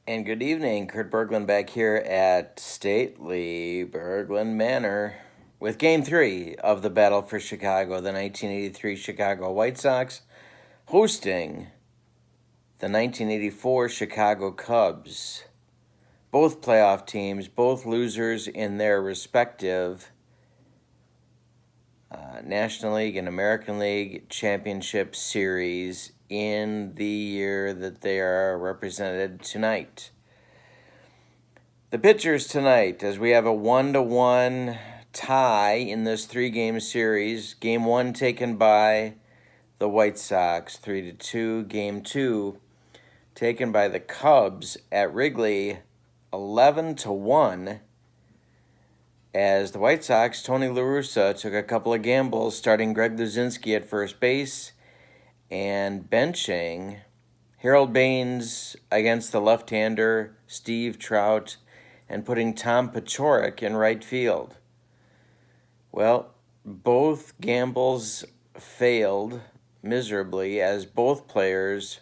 And good evening, Kurt Berglund back here at stately Berglund Manor with Game 3 of the Battle for Chicago, the 1983 Chicago White Sox hosting the 1984 Chicago Cubs. Both playoff teams, both losers in their respective National League and American League championship series in the year that they are represented tonight. The pitchers tonight, as we have a 1-1 tie in this three-game series. Game 1 taken by the White Sox, 3-2. Game 2 taken by the Cubs at Wrigley, 11-1. As the White Sox, Tony La Russa took a couple of gambles, starting Greg Luzinski at first base and benching Harold Baines against the left-hander Steve Trout and putting Tom Paciorek in right field. Well, both gambles failed miserably as both players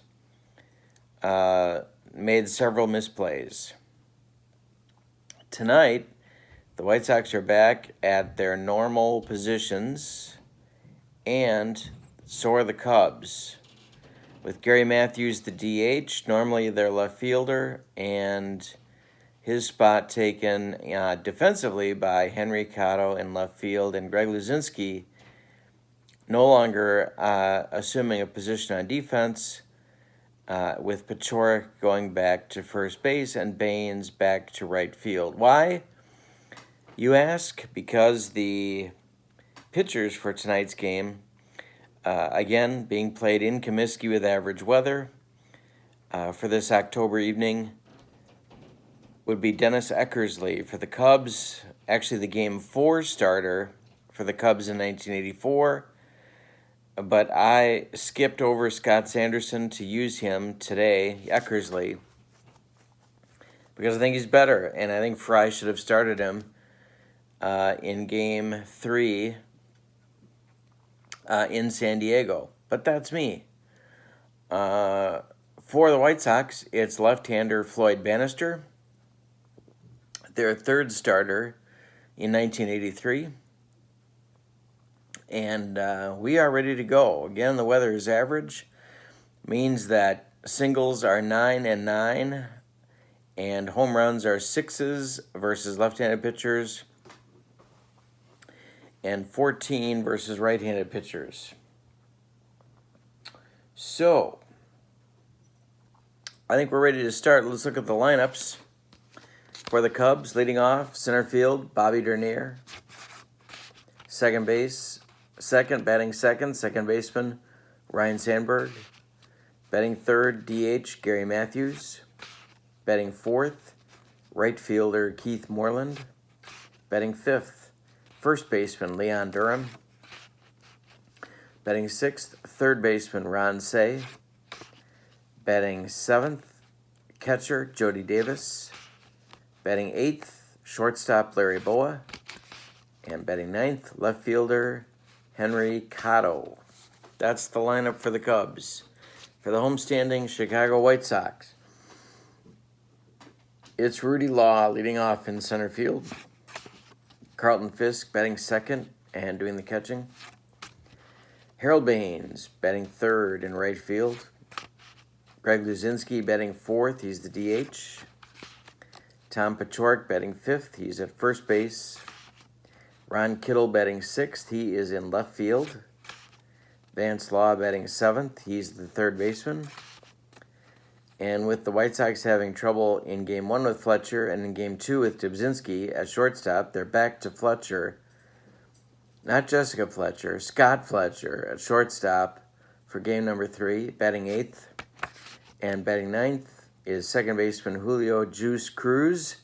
made several misplays. Tonight, the White Sox are back at their normal positions, and so are the Cubs, with Gary Matthews the DH, normally their left fielder, and his spot taken defensively by Henry Cotto in left field, and Greg Luzinski no longer assuming a position on defense, with Paciorek going back to first base and Baines back to right field. Why, you ask? Because the pitchers for tonight's game, again, being played in Comiskey with average weather for this October evening, would be Dennis Eckersley for the Cubs, actually the Game 4 starter for the Cubs in 1984, but I skipped over Scott Sanderson to use him today, Eckersley, because I think he's better, and I think Fry should have started him in Game 3 in San Diego. But that's me. For the White Sox, it's left-hander Floyd Bannister, their third starter in 1983. And we are ready to go. Again, the weather is average. Means that singles are 9-9, and home runs are 6s versus left-handed pitchers, and 14 versus right-handed pitchers. So, I think we're ready to start. Let's look at the lineups. For the Cubs, leading off, center field, Bobby Dernier. Second baseman, Ryan Sandberg. Batting third, DH, Gary Matthews. Batting fourth, right fielder, Keith Moreland. Batting fifth, first baseman, Leon Durham. Batting sixth, third baseman, Ron Say. Batting seventh, catcher, Jody Davis. Batting eighth, shortstop, Larry Boa. And batting ninth, left fielder, Henry Cotto. That's the lineup for the Cubs. For the homestanding Chicago White Sox, it's Rudy Law leading off in center field. Carlton Fisk batting second and doing the catching. Harold Baines batting third in right field. Greg Luzinski batting fourth, he's the DH. Tom Paciorek batting fifth, he's at first base. Ron Kittle batting sixth, he is in left field. Vance Law batting seventh, he's the third baseman. And with the White Sox having trouble in Game 1 with Fletcher and in Game 2 with Dubzinski at shortstop, they're back to Fletcher. Not Jessica Fletcher, Scott Fletcher at shortstop for Game number 3, batting eighth. And batting ninth is second baseman Julio Juice Cruz.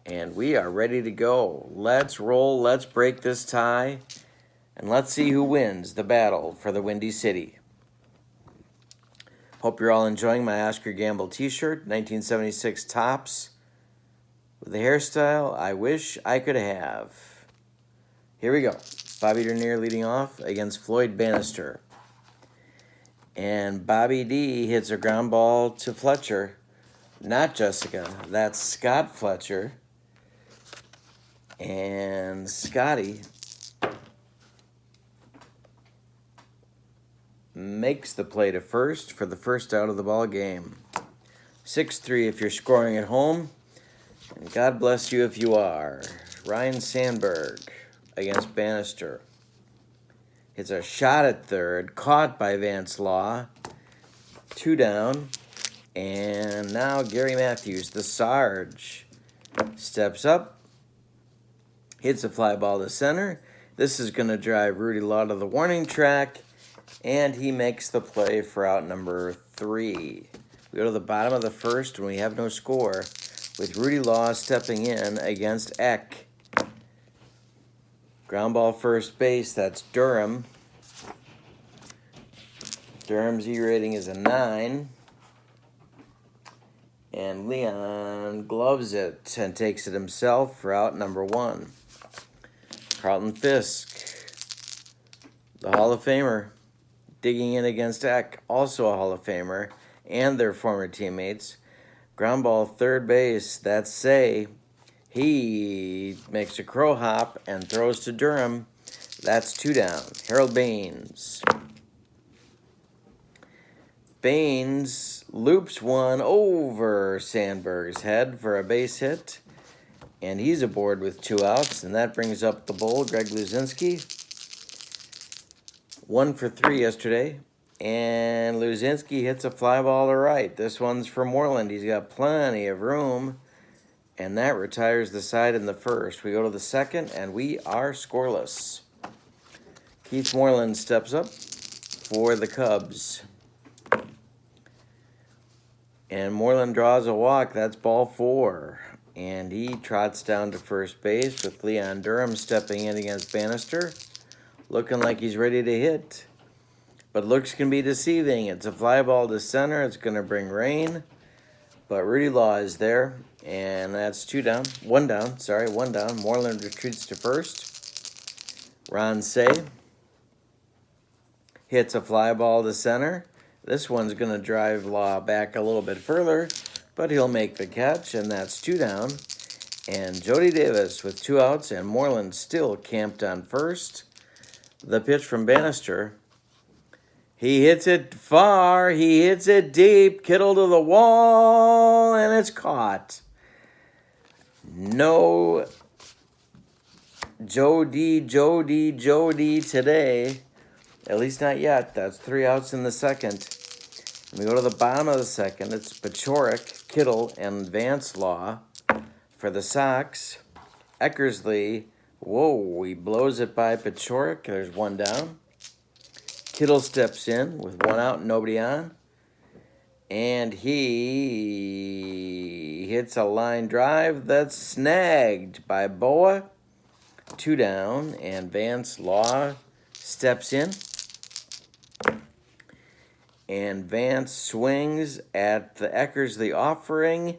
And we are ready to go. Let's roll, let's break this tie, and let's see who wins the battle for the Windy City. Hope you're all enjoying my Oscar Gamble t-shirt, 1976 Topps, with the hairstyle I wish I could have. Here we go. Bobby Dernier leading off against Floyd Bannister. And Bobby D hits a ground ball to Fletcher Not Jessica. That's Scott Fletcher. And Scotty makes the play to first for the first out of the ball game. 6-3 if you're scoring at home. And God bless you if you are. Ryan Sandberg against Bannister. Hits a shot at third, caught by Vance Law. 2 down. And now Gary Matthews, the Sarge, steps up, hits a fly ball to center. This is going to drive Rudy Law to the warning track, and he makes the play for out number 3. We go to the bottom of the first, and we have no score, with Rudy Law stepping in against Eck. Ground ball first base, that's Durham. Durham's E rating is a 9. And Leon gloves it and takes it himself for out number 1. Carlton Fisk, the Hall of Famer, digging in against Eck, also a Hall of Famer, and their former teammates. Ground ball third base, that's Say. He makes a crow hop and throws to Durham. That's 2 down. Harold Baines. Baines loops one over Sandberg's head for a base hit, and he's aboard with 2 outs, and that brings up the bull, Greg Luzinski. 1 for 3 yesterday, and Luzinski hits a fly ball to right. This one's for Moreland. He's got plenty of room, and that retires the side in the first. We go to the second, and we are scoreless. Keith Moreland steps up for the Cubs. And Moreland draws a walk. That's ball 4. And he trots down to first base with Leon Durham stepping in against Bannister. Looking like he's ready to hit. But looks can be deceiving. It's a fly ball to center. It's going to bring rain. But Rudy Law is there. And that's 2 down. 1 down. Sorry, 1 down. Moreland retreats to first. Ron Say hits a fly ball to center. This one's going to drive Law back a little bit further, but he'll make the catch, and that's 2 down. And Jody Davis with 2 outs, and Moreland still camped on first. The pitch from Bannister. He hits it far. He hits it deep. Kittle to the wall, and it's caught. No Jody today. At least not yet. That's 3 outs in the second. We go to the bottom of the second. It's Pachorik, Kittle, and Vance Law for the Sox. Eckersley, whoa, he blows it by Pachorik. There's 1 down. Kittle steps in with 1 out and nobody on. And he hits a line drive that's snagged by Boa. 2 down, and Vance Law steps in. And Vance swings at the Eckersley offering.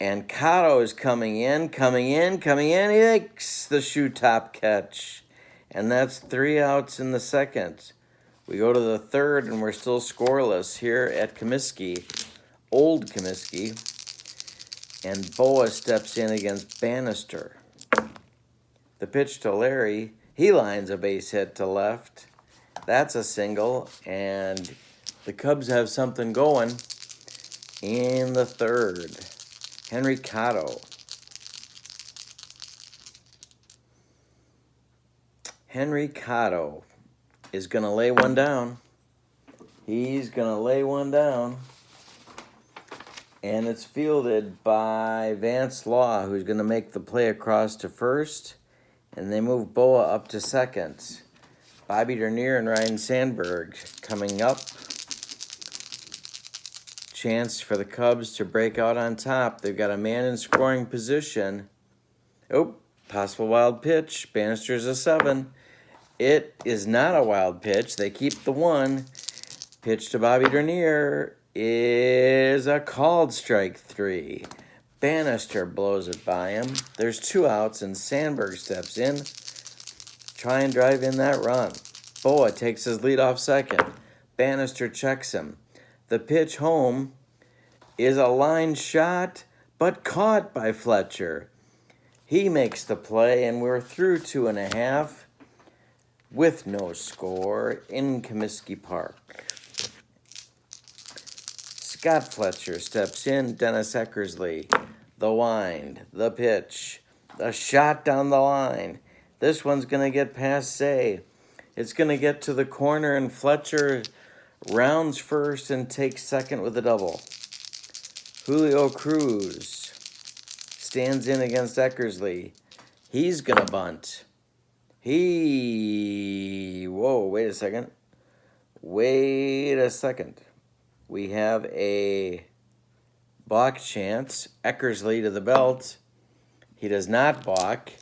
And Cotto is coming in. He makes the shoe top catch. And that's 3 outs in the second. We go to the third, and we're still scoreless here at Comiskey. Old Comiskey. And Boa steps in against Bannister. The pitch to Larry. He lines a base hit to left. That's a single, and the Cubs have something going in the third. Henry Cotto. Henry Cotto is going to lay one down. He's going to lay one down. And it's fielded by Vance Law, who's going to make the play across to first. And they move Boa up to second. Bobby Dernier and Ryan Sandberg coming up. Chance for the Cubs to break out on top. They've got a man in scoring position. Oh, possible wild pitch. Bannister's a 7. It is not a wild pitch. They keep the 1. Pitch to Bobby Dernier is a called strike 3. Bannister blows it by him. There's 2 outs, and Sandberg steps in. Try and drive in that run. Boa takes his lead off second. Bannister checks him. The pitch home is a line shot, but caught by Fletcher. He makes the play, and we're through 2.5 with no score in Comiskey Park. Scott Fletcher steps in. Dennis Eckersley, the wind, the pitch, the shot down the line. This one's going to get past Say. It's going to get to the corner, and Fletcher rounds first and takes second with a double. Julio Cruz stands in against Eckersley. He's going to bunt. Whoa, wait a second. We have a balk chance. Eckersley to the belt. He does not balk.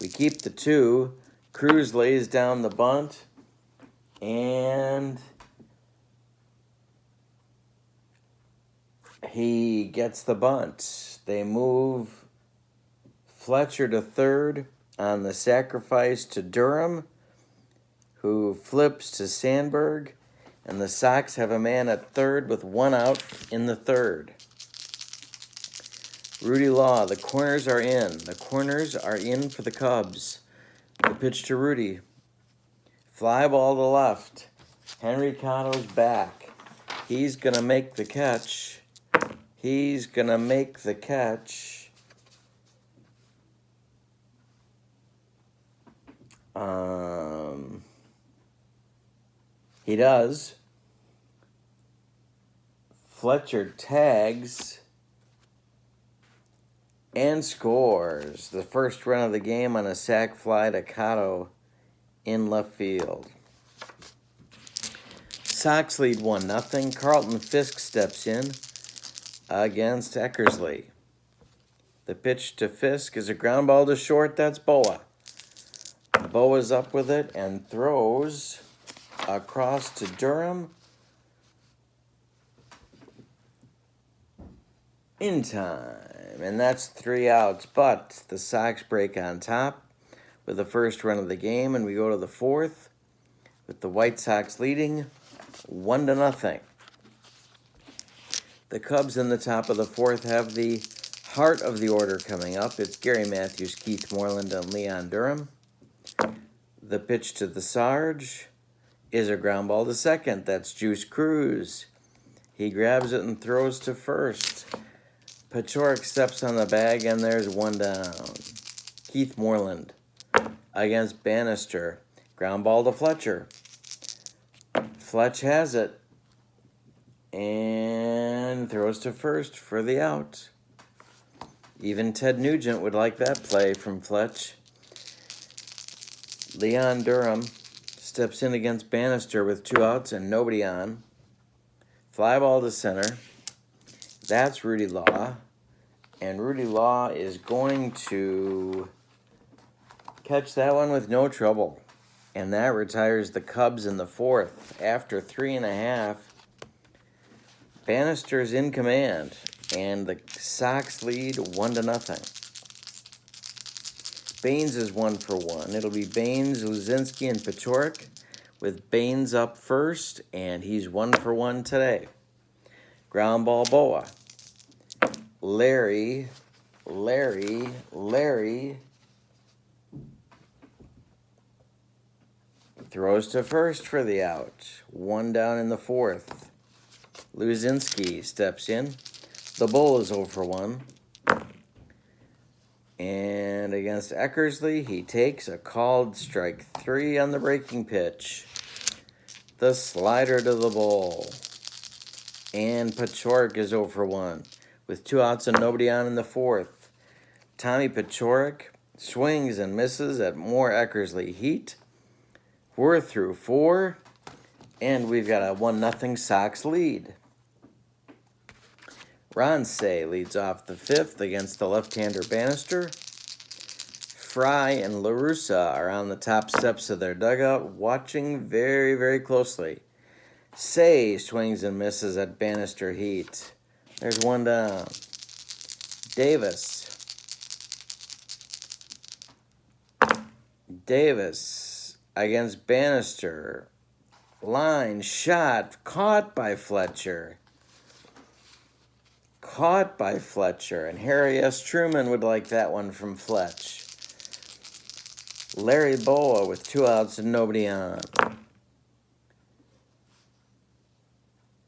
We keep the 2. Cruz lays down the bunt. And he gets the bunt. They move Fletcher to third on the sacrifice to Durham, who flips to Sandberg. And the Sox have a man at third with 1 out in the third. Rudy Law, the corners are in. The corners are in for the Cubs. The pitch to Rudy. Fly ball to left. Henry Cotto's back. He's going to make the catch. He does. Fletcher tags and scores the first run of the game on a sac fly to Cotto in left field. Sox lead 1-0. Carlton Fisk steps in against Eckersley. The pitch to Fisk is a ground ball to short. That's Boa. Boa's up with it and throws across to Durham in time. And that's 3 outs. But the Sox break on top with the first run of the game, and we go to the 4th with the White Sox leading 1-0. The Cubs in the top of the 4th have the heart of the order coming up. It's Gary Matthews, Keith Moreland, and Leon Durham. The pitch to the Sarge is a ground ball to second. That's Juice Cruz. He grabs it and throws to first. Pachorik steps on the bag, and there's 1 down. Keith Moreland against Bannister. Ground ball to Fletcher. Fletch has it and throws to first for the out. Even Ted Nugent would like that play from Fletch. Leon Durham steps in against Bannister with 2 outs and nobody on. Fly ball to center. That's Rudy Law. And Rudy Law is going to catch that one with no trouble. And that retires the Cubs in the 4th. After 3.5, Bannister's in command. And the Sox lead 1-0. Baines is 1 for 1. It'll be Baines, Luzinski, and Pachorik, with Baines up first, and he's 1 for 1 today. Ground ball Boa. Larry throws to first for the out. 1 down in the 4th. Luzinski steps in. The Bull is 0 for 1. And against Eckersley, he takes a called strike 3 on the breaking pitch. The slider to the Bull. And Pachorik is 0 for 1 with 2 outs and nobody on in the 4th. Tommy Pachorik swings and misses at more Eckersley heat. We're through 4, and we've got a 1-0 Sox lead. Ron Say leads off the 5th against the left-hander Bannister. Fry and LaRussa are on the top steps of their dugout, watching very, very closely. Say swings and misses at Bannister heat. There's 1 down. Davis against Bannister. Line shot caught by Fletcher. caught by Fletcher, and Harry S. Truman would like that one from Fletch. Larry Boa with 2 outs and nobody on.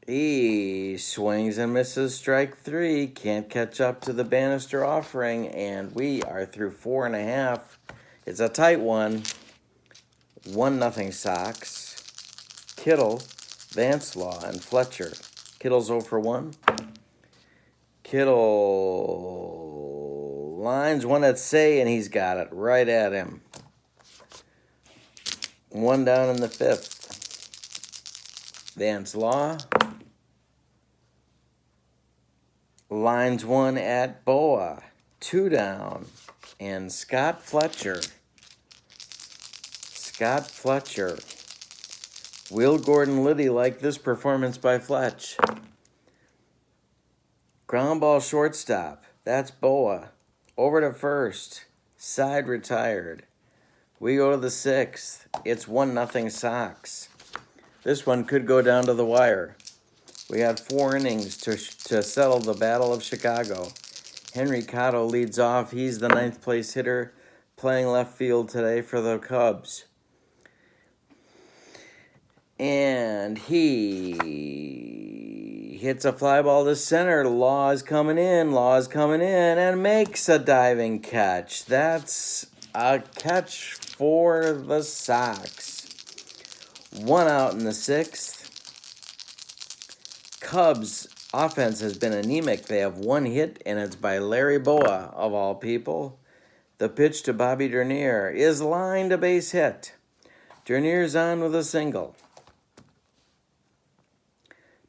He swings and misses strike 3. Can't catch up to the Bannister offering, and we are through 4.5. It's a tight one. 1-0 Sox. Kittle, Vanslaw, and Fletcher. Kittle's 0 for 1. Kittle lines one at say, and he's got it right at him. 1 down in the 5th. Vanslaw lines 1 at Boa. 2 down. And Scott Fletcher. Will Gordon Liddy like this performance by Fletch? Ground ball shortstop. That's Boa. Over to first. Side retired. We go to the 6th. It's 1-0 Sox. This one could go down to the wire. We had 4 innings to settle the Battle of Chicago. Henry Cotto leads off. He's the 9th place hitter playing left field today for the Cubs. And he hits a fly ball to center. Law is coming in, and makes a diving catch. That's a catch for the Sox. 1 out in the 6th. Cubs offense has been anemic. They have 1 hit, and it's by Larry Boa, of all people. The pitch to Bobby Dernier is lined a base hit. Dernier's on with a single.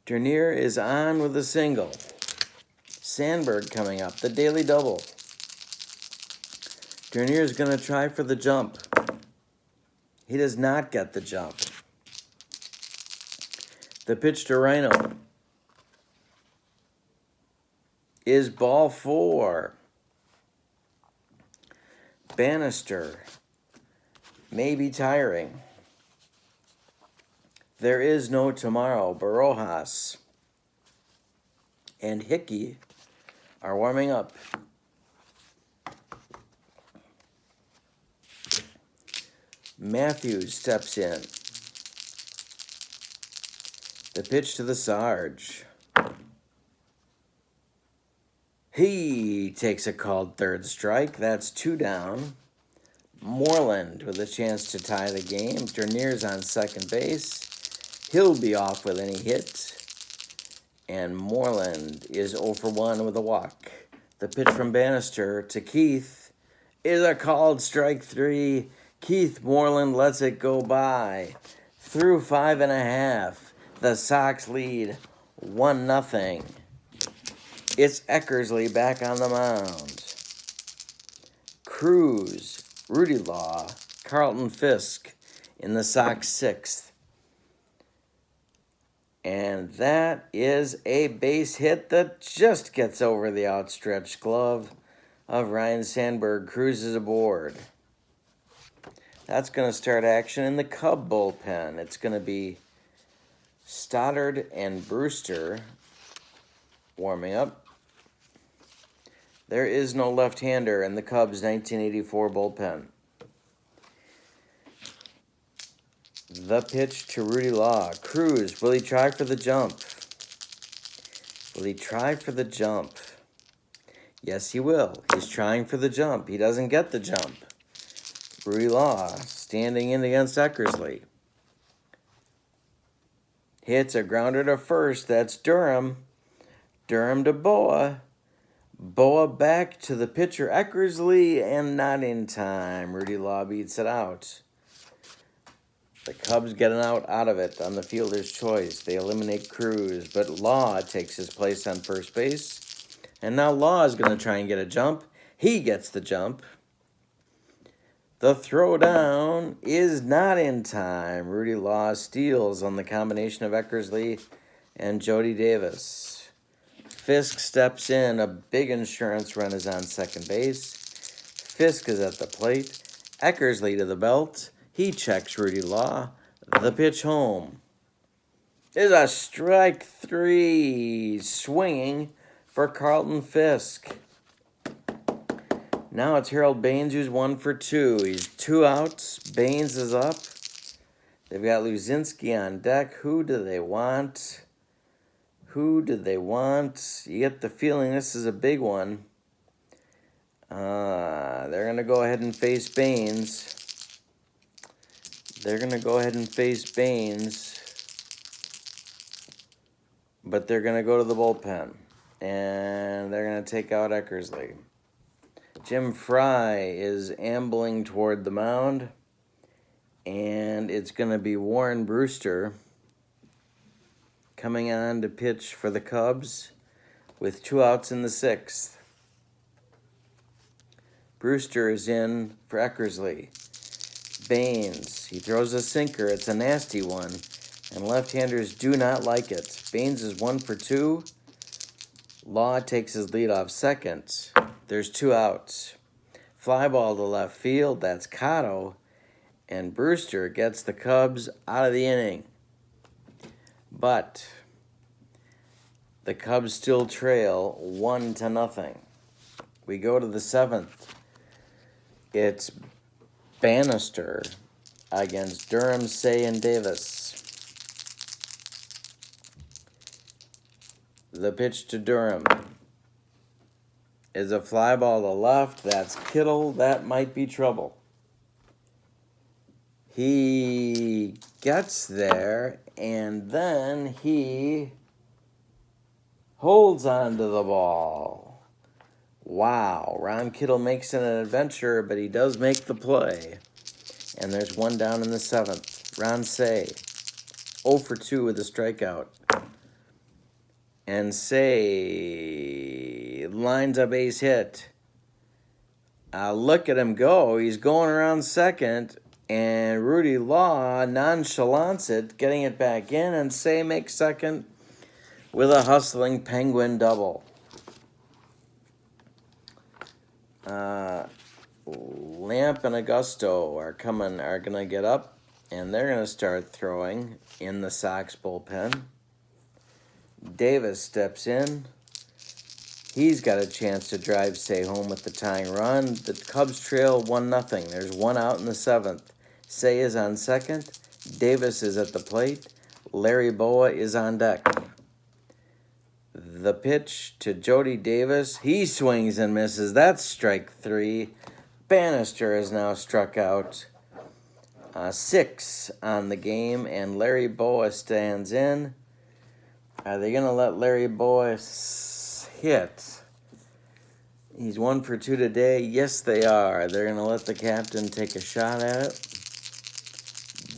Dernier is on with a single. Sandberg coming up, the daily double. Dernier's going to try for the jump. He does not get the jump. The pitch to Rhino is ball 4. Bannister may be tiring. There is no tomorrow. Barojas and Hickey are warming up. Matthews steps in. The pitch to the Sarge. He takes a called 3rd strike. That's 2 down. Moreland with a chance to tie the game. Dernier's on second base. He'll be off with any hit. And Moreland is 0 for 1 with a walk. The pitch from Bannister to Keith is a called strike 3. Keith Moreland lets it go by. Through 5.5. The Sox lead 1-0. It's Eckersley back on the mound. Cruz, Rudy Law, Carlton Fisk in the Sox 6th. And that is a base hit that just gets over the outstretched glove of Ryan Sandberg. Cruz is aboard. That's going to start action in the Cub bullpen. It's going to be Stoddard and Brewster warming up. There is no left-hander in the Cubs' 1984 bullpen. The pitch to Rudy Law. Cruz, will he try for the jump? Yes, he will. He's trying for the jump. He doesn't get the jump. Rudy Law standing in against Eckersley. Hits a grounder to first. That's Durham. Durham to Boa. Boa back to the pitcher Eckersley, and not in time. Rudy Law beats it out. The Cubs get an out of it on the fielder's choice. They eliminate Cruz, but Law takes his place on first base. And now Law is going to try and get a jump. He gets the jump. The throwdown is not in time. Rudy Law steals on the combination of Eckersley and Jody Davis. Fisk steps in. A big insurance run is on second base. Fisk is at the plate. Eckersley to the belt. He checks Rudy Law. The pitch home is a strike 3. Swinging for Carlton Fisk. Now it's Harold Baines, who's 1 for 2. He's 2 outs. Baines is up. They've got Luzinski on deck. Who do they want? Who do they want? You get the feeling this is a big one. They're going to go ahead and face Baines. They're going to go ahead and face Baines. But they're going to go to the bullpen. And they're going to take out Eckersley. Jim Fry is ambling toward the mound. And it's going to be Warren Brewster coming on to pitch for the Cubs with 2 outs in the 6th. Brewster is in for Eckersley. Baines, he throws a sinker. It's a nasty one, and left-handers do not like it. Baines is 1 for 2. Law takes his lead off second. There's 2 outs. Fly ball to left field. That's Cotto. And Brewster gets the Cubs out of the inning. But the Cubs still trail 1-0. We go to the 7th. It's Bannister against Durham, Say, and Davis. The pitch to Durham is a fly ball to left. That's Kittle. That might be trouble. He gets there, and then he holds onto the ball. Wow, Ron Kittle makes it an adventure, but he does make the play. And there's 1 down in the 7th. Ron Say, 0 for 2 with a strikeout. And Say lines a base hit. Look at him go. He's going around second. And Rudy Law nonchalants it, getting it back in, and Say makes second with a hustling Penguin double. Lamp and Augusto are going to get up, and they're going to start throwing in the Sox bullpen. Davis steps in. He's got a chance to drive Say home with the tying run. The Cubs trail 1-0. There's 1 out in the 7th. Say is on second. Davis is at the plate. Larry Boa is on deck. The pitch to Jody Davis. He swings and misses. That's strike 3. Bannister is now struck out. 6 on the game, and Larry Boa stands in. Are they going to let Larry Boa hit? He's 1 for 2 today. Yes, they are. They're going to let the captain take a shot at it.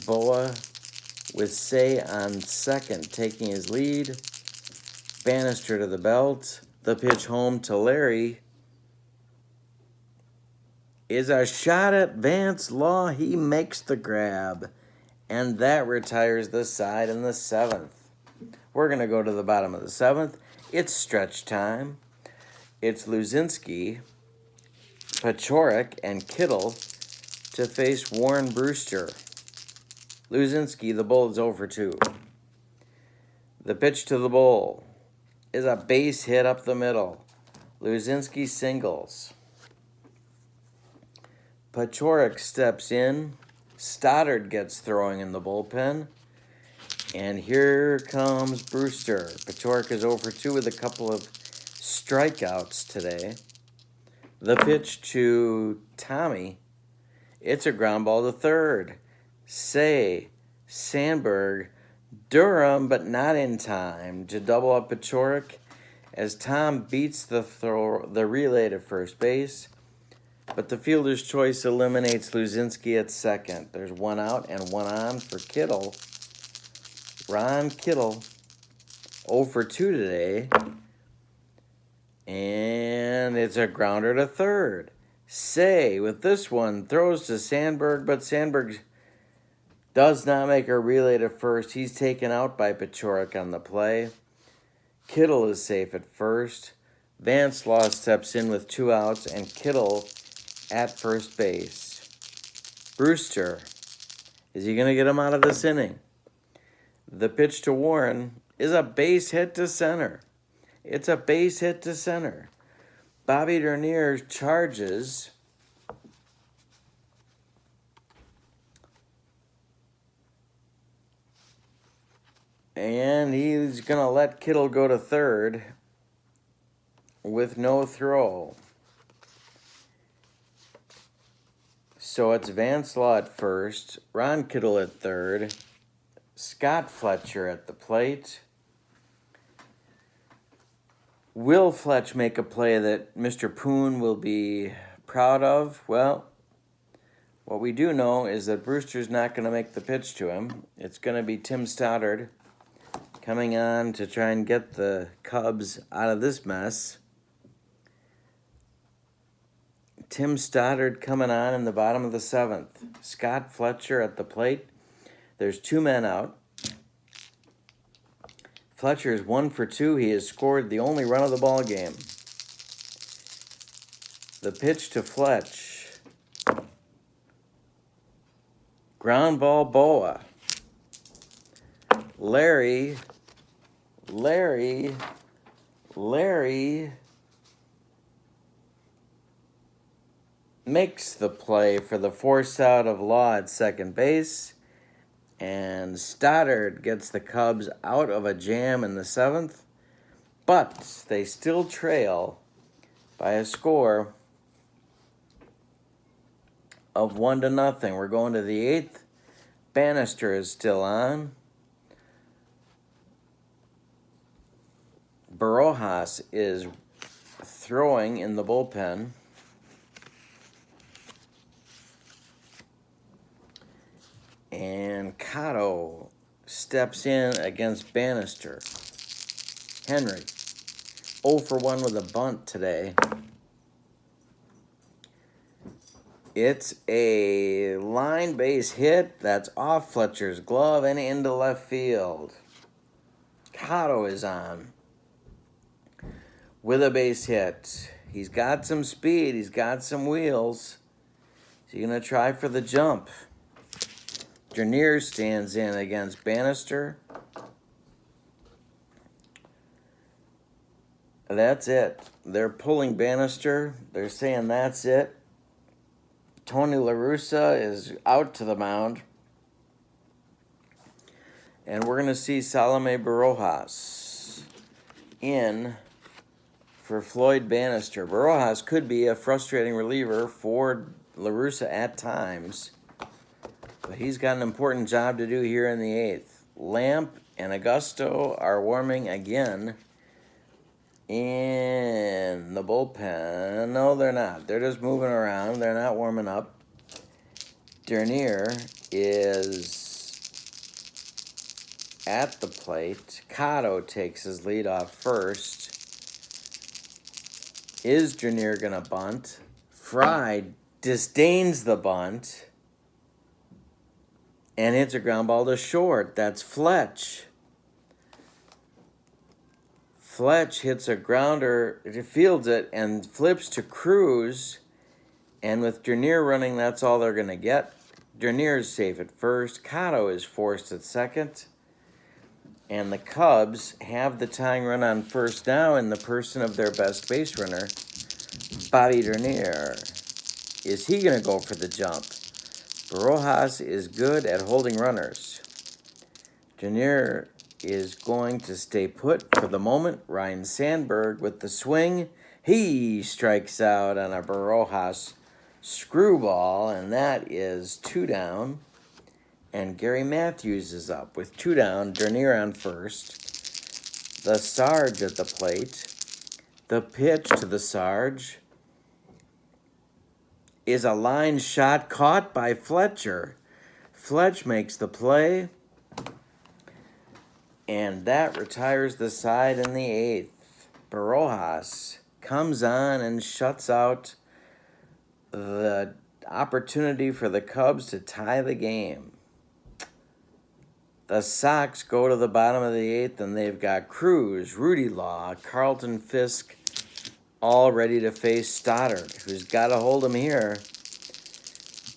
Boa with Say on second, taking his lead. Bannister to the belt. The pitch home to Larry is a shot at Vance Law. He makes the grab, and that retires the side in the 7th. We're going to go to the bottom of the 7th. It's stretch time. It's Luzinski, Pachorik, and Kittle to face Warren Brewster. Luzinski, the Bull, is 0 for 2. The pitch to the Bull is a base hit up the middle. Luzinski singles. Pachorik steps in. Stoddard gets throwing in the bullpen. And here comes Brewster. Pachorik is 0 for 2 with a couple of strikeouts today. The pitch to Tommy. It's a ground ball to third. Say, Sandberg, Durham, but not in time to double up Pachorik as Tom beats the relay to first base. But the fielder's choice eliminates Luzinski at second. There's 1 out and 1 on for Kittle. Ron Kittle, 0 for 2 today. And it's a grounder to third. Say, with this one, throws to Sandberg, but Sandberg does not make a relay to first. He's taken out by Pachorik on the play. Kittle is safe at first. Vance Law steps in with 2 outs, and Kittle at first base. Brewster, is he going to get him out of this inning? The pitch to Warren is a base hit to center. It's a base hit to center. Bobby Dernier charges. And he's going to let Kittle go to third with no throw. So it's Vance Law at first, Ron Kittle at third, Scott Fletcher at the plate. Will Fletch make a play that Mr. Poon will be proud of? Well, what we do know is that Brewster's not going to make the pitch to him. It's going to be Tim Stoddard coming on to try and get the Cubs out of this mess. Tim Stoddard coming on in the bottom of the seventh. Scott Fletcher at the plate. There's 2 men out. Fletcher is 1 for 2. He has scored the only run of the ball game. The pitch to Fletch. Ground ball, Boa. Larry makes the play for the force out of Law at second base. And Stoddard gets the Cubs out of a jam in the 7th. But they still trail by a score of 1-0. We're going to the 8th. Bannister is still on. Barojas is throwing in the bullpen. And Cotto steps in against Bannister. Henry, 0 for 1 with a bunt today. It's a line base hit that's off Fletcher's glove and into left field. Cotto is on with a base hit. He's got some speed. He's got some wheels. Is he going to try for the jump? Dernier stands in against Bannister. That's it. They're pulling Bannister. They're saying that's it. Tony La Russa is out to the mound. And we're going to see Salome Barojas in for Floyd Bannister. Barojas could be a frustrating reliever for La Russa at times. But he's got an important job to do here in the 8th. Lamp and Augusto are warming again in the bullpen. No, they're not. They're just moving around. They're not warming up. Dernier is at the plate. Cotto takes his lead off first. Is Dernier going to bunt? Fry disdains the bunt. And hits a ground ball to short. That's Fletch. Fletch hits a grounder, fields it, and flips to Cruz. And with Dernier running, that's all they're going to get. Dernier is safe at first. Cotto is forced at second. And the Cubs have the tying run on first now in the person of their best base runner, Bobby Dernier. Is he going to go for the jump? Barojas is good at holding runners. Dernier is going to stay put for the moment. Ryan Sandberg with the swing. He strikes out on a Barojas screwball, and that is 2 down. And Gary Matthews is up with 2 down. Dernier on first. The Sarge at the plate. The pitch to the Sarge is a line shot caught by Fletcher. Fletch makes the play, and that retires the side in the 8th. Barojas comes on and shuts out the opportunity for the Cubs to tie the game. The Sox go to the bottom of the 8th, and they've got Cruz, Rudy Law, Carlton Fisk, all ready to face Stoddard, who's got to hold him here.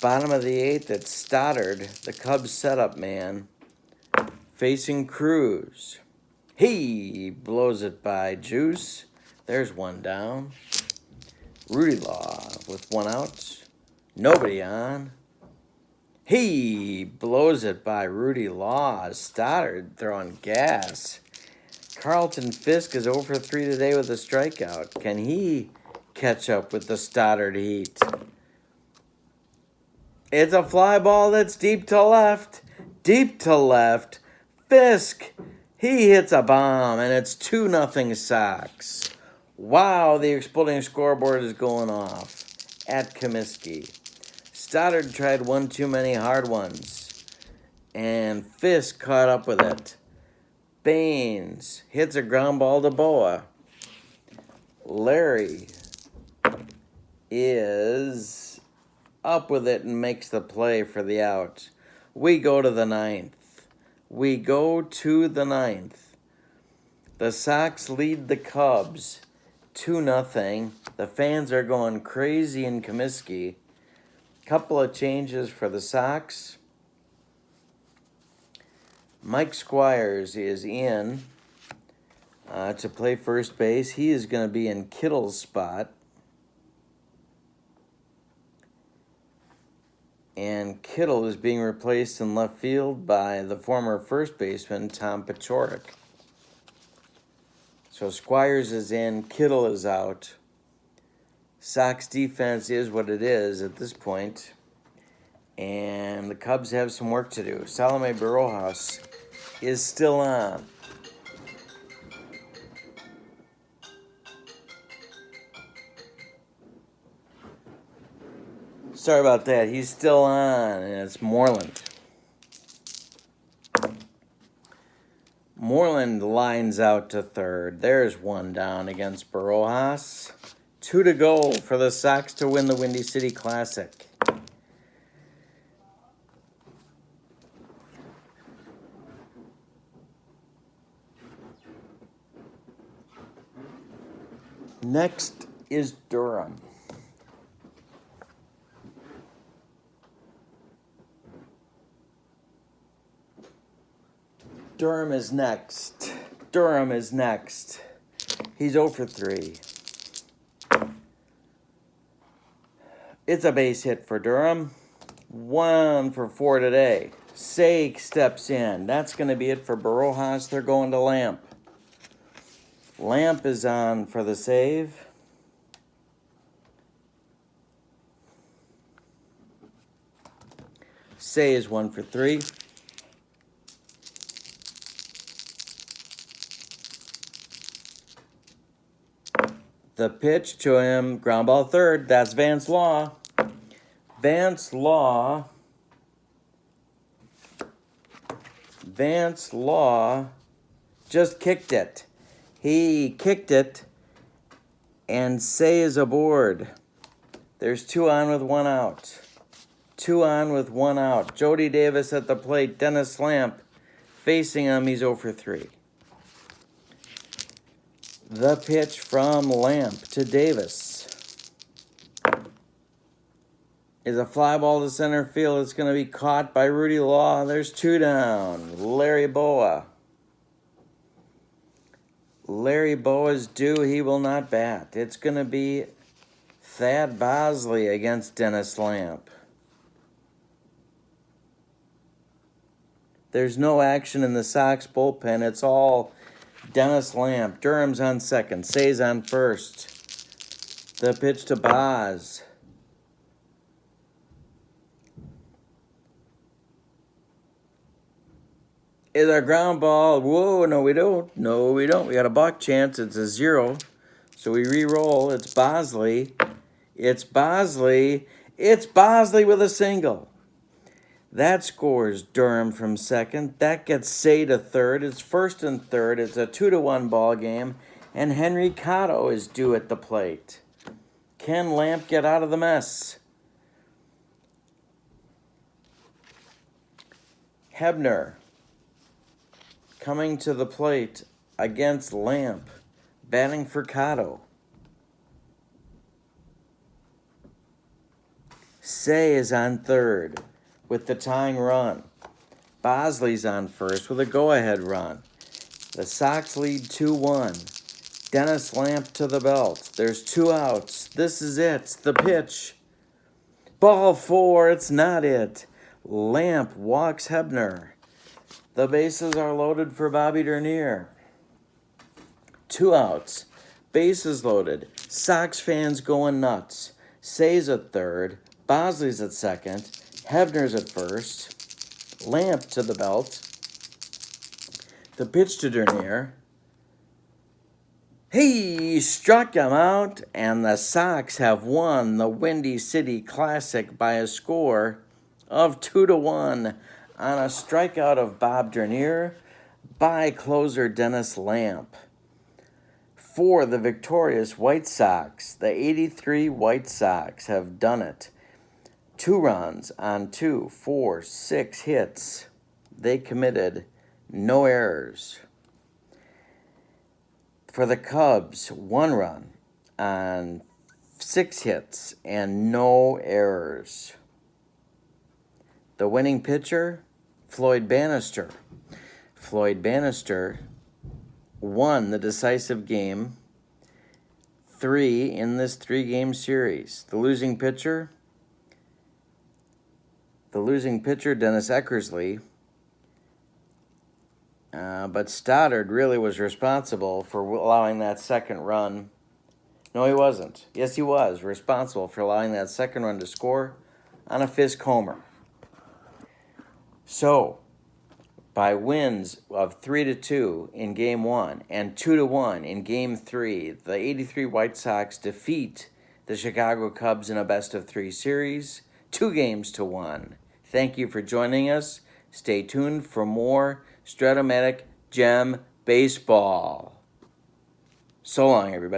Bottom of the 8th, it's Stoddard, the Cubs setup man, facing Cruz. He blows it by Juice. There's one down. Rudy Law with one out. Nobody on. He blows it by Rudy Law. Stoddard throwing gas. Carlton Fisk is over 3 today with a strikeout. Can he catch up with the Stoddard heat? It's a fly ball that's deep to left. Deep to left. Fisk. He hits a bomb, and it's 2-0 Sox. Wow, the exploding scoreboard is going off at Comiskey. Stoddard tried one too many hard ones, and Fisk caught up with it. Baines hits a ground ball to Boa. Larry is up with it and makes the play for the out. We go to the ninth. The Sox lead the Cubs 2-0. The fans are going crazy in Comiskey. Couple of changes for the Sox. Mike Squires is in to play first base. He is going to be in Kittle's spot. And Kittle is being replaced in left field by the former first baseman, Tom Paciorek. So Squires is in, Kittle is out. Sox defense is what it is at this point. And the Cubs have some work to do. Salome Barojas is still on. Sorry about that. He's still on, and it's Moreland. Moreland lines out to third. There's one down against Barojas. 2 to go for the Sox to win the Windy City Classic. Next is Durham. Durham is next. He's 0 for 3. It's a base hit for Durham. 1 for 4 today. Sake steps in. That's going to be it for Barojas. They're going to Lamp. Lamp is on for the save. Say is 1 for 3. The pitch to him, ground ball third. That's Vance Law. Vance Law just kicked it. He kicked it, and Say is aboard. There's 2 on with 1 out. 2 on with 1 out. Jody Davis at the plate. Dennis Lamp facing him. He's 0 for 3. The pitch from Lamp to Davis is a fly ball to center field. It's going to be caught by Rudy Law. There's 2 down. Larry Boa is due. He will not bat. It's going to be Thad Bosley against Dennis Lamp. There's no action in the Sox bullpen. It's all Dennis Lamp. Durham's on second. Say's on first. The pitch to Boz. Is our ground ball. Whoa, no we don't. We got a balk chance. It's a 0. So we re-roll. It's Bosley with a single. That scores Durham from second. That gets Say to third. It's first and third. It's a 2-1 ball game. And Henry Cotto is due at the plate. Can Lamp get out of the mess? Hebner coming to the plate against Lamp, batting for Cotto. Say is on third with the tying run. Bosley's on first with a go-ahead run. The Sox lead 2-1. Dennis Lamp to the belt. There's 2 outs. This is it. The pitch. Ball 4. It's not it. Lamp walks Hebner. The bases are loaded for Bobby Dernier. 2 outs. Bases loaded. Sox fans going nuts. Say's at third. Bosley's at second. Hebner's at first. Lamp to the belt. The pitch to Dernier. He struck him out, and the Sox have won the Windy City Classic by a score of 2-1 on a strikeout of Bob Dernier by closer Dennis Lamp. For the victorious White Sox, the 83 White Sox have done it. 2 runs on 2, 4, 6 hits. They committed no errors. For the Cubs, 1 run on 6 hits and no errors. The winning pitcher, Floyd Bannister. Floyd Bannister won the decisive game 3 in this 3-game series. The losing pitcher, Dennis Eckersley. But Stoddard really was responsible for allowing that second run. No, he wasn't. Yes, he was responsible for allowing that second run to score on a Fisk homer. So, by wins of 3-2 in Game 1 and 2-1 in Game 3, the 83 White Sox defeat the Chicago Cubs in a best-of-3 series, 2-1. Thank you for joining us. Stay tuned for more Stratomatic Gem Baseball. So long, everybody.